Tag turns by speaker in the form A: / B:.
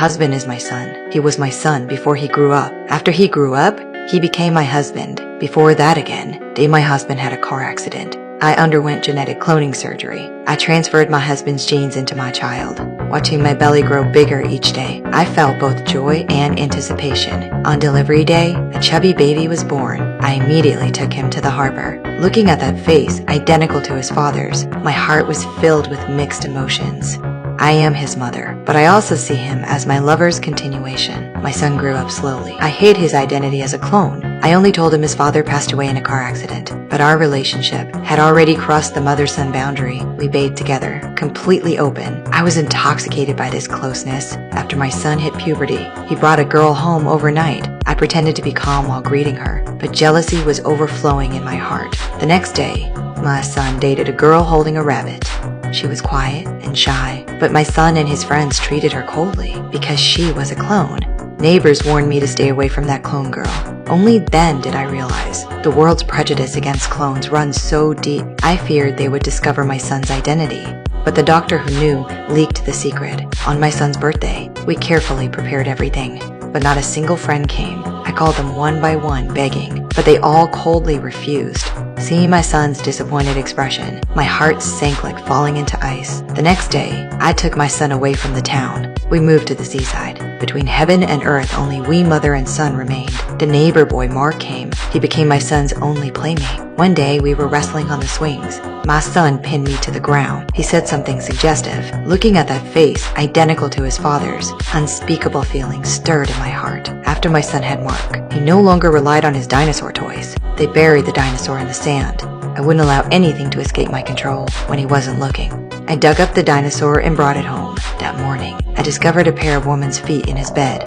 A: husband is my son. He was my son before he grew up. After he grew up, he became my husband. Before that again, day my husband had a car accident. I underwent genetic cloning surgery. I transferred my husband's genes into my child. Watching my belly grow bigger each day, I felt both joy and anticipation. On delivery day, a chubby baby was born. I immediately took him to the harbor. Looking at that face, identical to his father's, my heart was filled with mixed emotions. I am his mother, but I also see him as my lover's continuation. My son grew up slowly. I hid his identity as a clone. I only told him his father passed away in a car accident, but our relationship had already crossed the mother-son boundary. We bathed together, completely open. I was intoxicated by this closeness. After my son hit puberty, he brought a girl home overnight. I pretended to be calm while greeting her, but jealousy was overflowing in my heart. The next day, my son dated a girl holding a rabbit. She was quiet and shy, but my son and his friends treated her coldly because she was a clone. Neighbors warned me to stay away from that clone girl. Only then did I realize the world's prejudice against clones runs so deep. I feared they would discover my son's identity. But the doctor who knew leaked the secret. On my son's birthday, we carefully prepared everything, but not a single friend came. I called them one by one, begging, but they all coldly refused. Seeing my son's disappointed expression, my heart sank like falling into ice. The next day, I took my son away from the town. We moved to the seaside. Between heaven and earth, only we mother and son remained. The neighbor boy Mark came. He became my son's only playmate. One day, we were wrestling on the swings. My son pinned me to the ground. He said something suggestive. Looking at that face, identical to his father's, unspeakable feelings stirred in my heart. After my son had Mark, he no longer relied on his dinosaur toys. They buried the dinosaur in the sand. I wouldn't allow anything to escape my control when he wasn't looking. I dug up the dinosaur and brought it home. That morning, I discovered a pair of woman's feet in his bed.